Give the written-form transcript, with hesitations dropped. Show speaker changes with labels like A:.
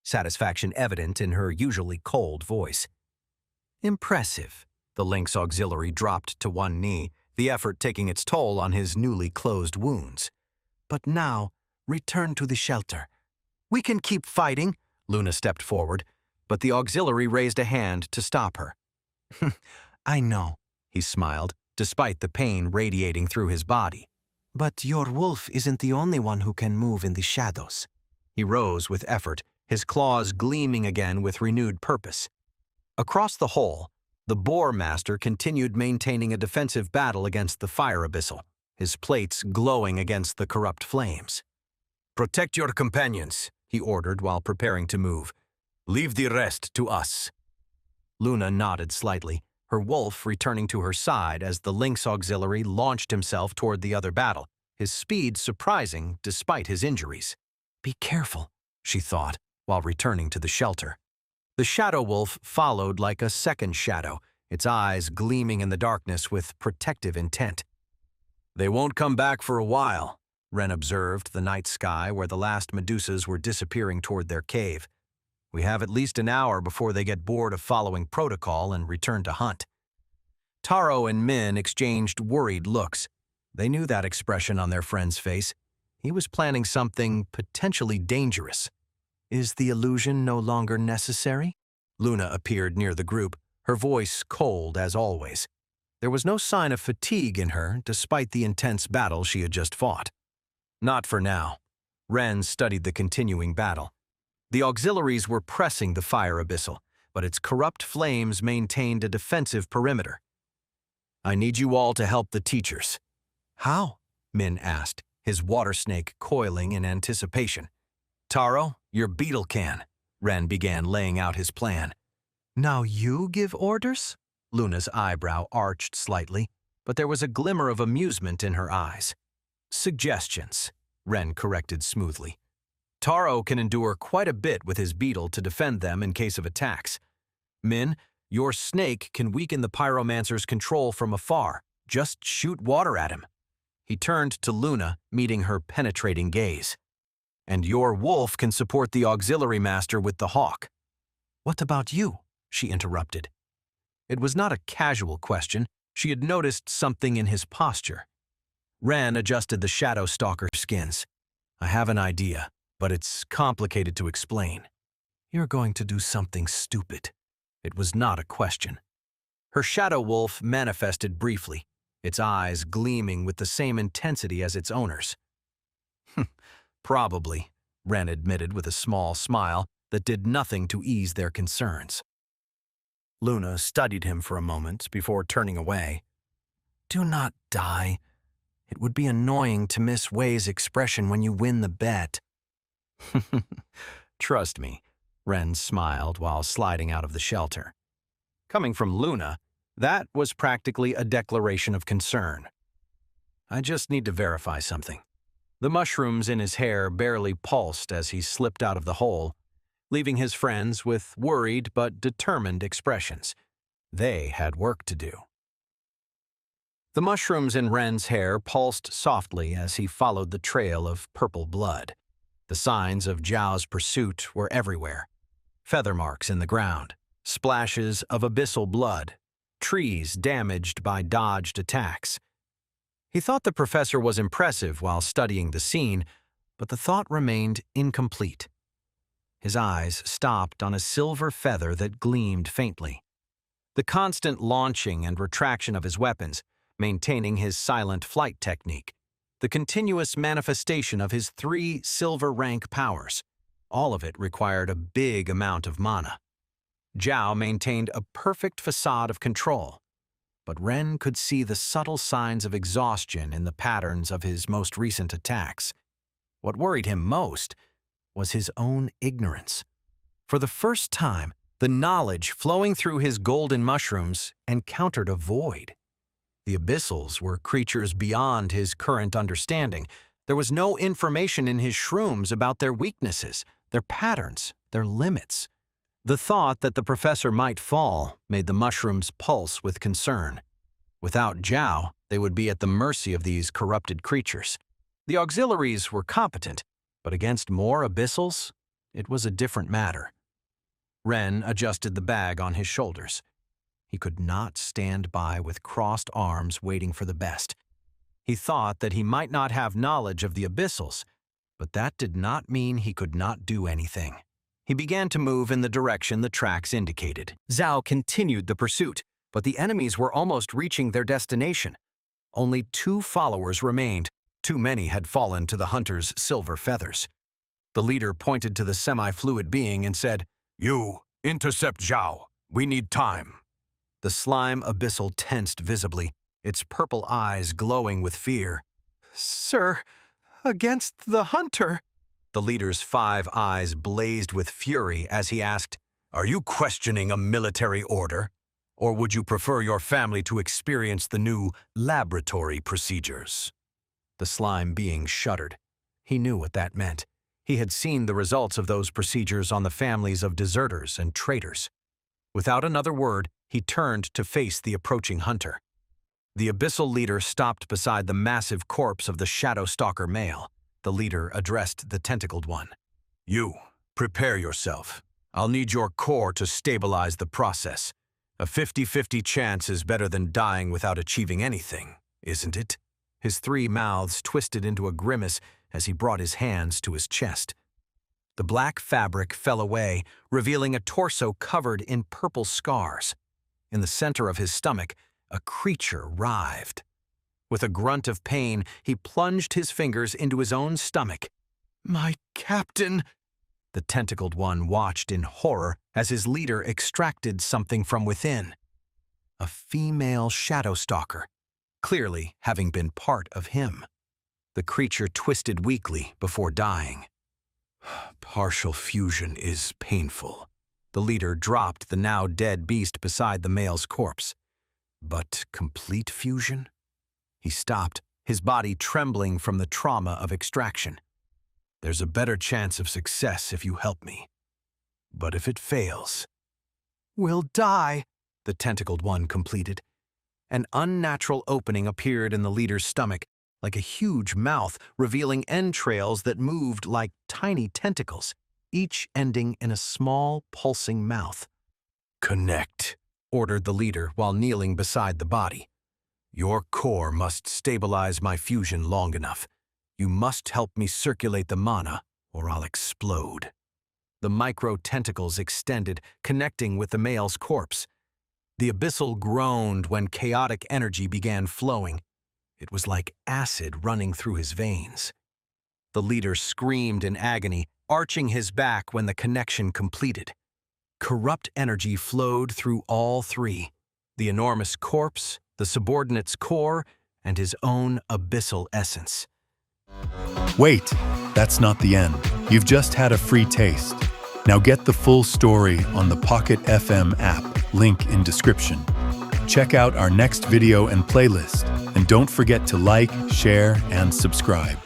A: satisfaction evident in her usually cold voice. Impressive. The Lynx auxiliary dropped to one knee, the effort taking its toll on his newly closed wounds. But now, return to the shelter. We can keep fighting, Luna stepped forward, but the auxiliary raised a hand to stop her. I know, he smiled, despite the pain radiating through his body. But your wolf isn't the only one who can move in the shadows. He rose with effort, his claws gleaming again with renewed purpose. Across the hole, the Boar Master continued maintaining a defensive battle against the fire abyssal, his plates glowing against the corrupt flames. Protect your companions, he ordered while preparing to move. Leave the rest to us. Luna nodded slightly, her wolf returning to her side as the Lynx auxiliary launched himself toward the other battle, his speed surprising despite his injuries. Be careful, she thought, while returning to the shelter. The shadow wolf followed like a second shadow, its eyes gleaming in the darkness with protective intent. They won't come back for a while, Ren observed the night sky where the last Medusas were disappearing toward their cave. We have at least an hour before they get bored of following protocol and return to hunt. Taro and Min exchanged worried looks. They knew that expression on their friend's face. He was planning something potentially dangerous. Is the illusion no longer necessary? Luna appeared near the group, her voice cold as always. There was no sign of fatigue in her, despite the intense battle she had just fought. Not for now. Ren studied the continuing battle. The auxiliaries were pressing the fire abyssal, but its corrupt flames maintained a defensive perimeter. I need you all to help the teachers. How? Min asked, his water snake coiling in anticipation. Taro, your beetle can. Ren began laying out his plan. Now you give orders? Luna's eyebrow arched slightly, but there was a glimmer of amusement in her eyes. Suggestions, Ren corrected smoothly. Taro can endure quite a bit with his beetle to defend them in case of attacks. Min, your snake can weaken the pyromancer's control from afar. Just shoot water at him. He turned to Luna, meeting her penetrating gaze. And your wolf can support the auxiliary master with the hawk. What about you? She interrupted. It was not a casual question. She had noticed something in his posture. Ren adjusted the shadow stalker skins. I have an idea, but it's complicated to explain. You're going to do something stupid. It was not a question. Her shadow wolf manifested briefly, its eyes gleaming with the same intensity as its owners. Probably, Ren admitted with a small smile that did nothing to ease their concerns. Luna studied him for a moment before turning away. Do not die. It would be annoying to miss Wei's expression when you win the bet. Trust me, Ren smiled while sliding out of the shelter. Coming from Luna, that was practically a declaration of concern. I just need to verify something. The mushrooms in his hair barely pulsed as he slipped out of the hole, leaving his friends with worried but determined expressions. They had work to do. The mushrooms in Ren's hair pulsed softly as he followed the trail of purple blood. The signs of Zhao's pursuit were everywhere. Feather marks in the ground, splashes of abyssal blood, trees damaged by dodged attacks. He thought the professor was impressive while studying the scene, but the thought remained incomplete. His eyes stopped on a silver feather that gleamed faintly. The constant launching and retraction of his weapons, maintaining his silent flight technique, the continuous manifestation of his 3 silver rank powers, all of it required a big amount of mana. Zhao maintained a perfect facade of control, but Ren could see the subtle signs of exhaustion in the patterns of his most recent attacks. What worried him most was his own ignorance. For the first time, the knowledge flowing through his golden mushrooms encountered a void. The abyssals were creatures beyond his current understanding. There was no information in his shrooms about their weaknesses, their patterns, their limits. The thought that the professor might fall made the mushrooms pulse with concern. Without Zhao, they would be at the mercy of these corrupted creatures. The auxiliaries were competent, but against more abyssals? It was a different matter. Ren adjusted the bag on his shoulders. He could not stand by with crossed arms waiting for the best. He thought that he might not have knowledge of the abyssals, but that did not mean he could not do anything. He began to move in the direction the tracks indicated. Zhao continued the pursuit, but the enemies were almost reaching their destination. Only 2 followers remained. Too many had fallen to the hunter's silver feathers. The leader pointed to the semi-fluid being and said, "You, intercept Zhao. We need time." The slime abyssal tensed visibly, its purple eyes glowing with fear. "Sir, against the hunter." The leader's 5 eyes blazed with fury as he asked, "Are you questioning a military order? Or would you prefer your family to experience the new laboratory procedures?" The slime being shuddered. He knew what that meant. He had seen the results of those procedures on the families of deserters and traitors. Without another word, he turned to face the approaching hunter. The abyssal leader stopped beside the massive corpse of the shadow stalker male. The leader addressed the tentacled one. "You, prepare yourself. I'll need your core to stabilize the process. A 50-50 chance is better than dying without achieving anything, isn't it?" His 3 mouths twisted into a grimace as he brought his hands to his chest. The black fabric fell away, revealing a torso covered in purple scars. In the center of his stomach, a creature writhed. With a grunt of pain, he plunged his fingers into his own stomach. "My captain!" The tentacled one watched in horror as his leader extracted something from within. A female shadow stalker, clearly having been part of him. The creature twisted weakly before dying. "Partial fusion is painful." The leader dropped the now dead beast beside the male's corpse. "But complete fusion?" He stopped, his body trembling from the trauma of extraction. "There's a better chance of success if you help me. But if it fails..." "We'll die," the tentacled one completed. An unnatural opening appeared in the leader's stomach, like a huge mouth revealing entrails that moved like tiny tentacles, each ending in a small, pulsing mouth. "Connect," ordered the leader while kneeling beside the body. "Your core must stabilize my fusion long enough. You must help me circulate the mana, or I'll explode." The micro-tentacles extended, connecting with the male's corpse. The abyssal groaned when chaotic energy began flowing. It was like acid running through his veins. The leader screamed in agony, arching his back when the connection completed. Corrupt energy flowed through all 3, the enormous corpse, the subordinate's core, and his own abyssal essence.
B: Wait, that's not the end. You've just had a free taste. Now get the full story on the Pocket FM app, link in description. Check out our next video and playlist, and don't forget to like, share, and subscribe.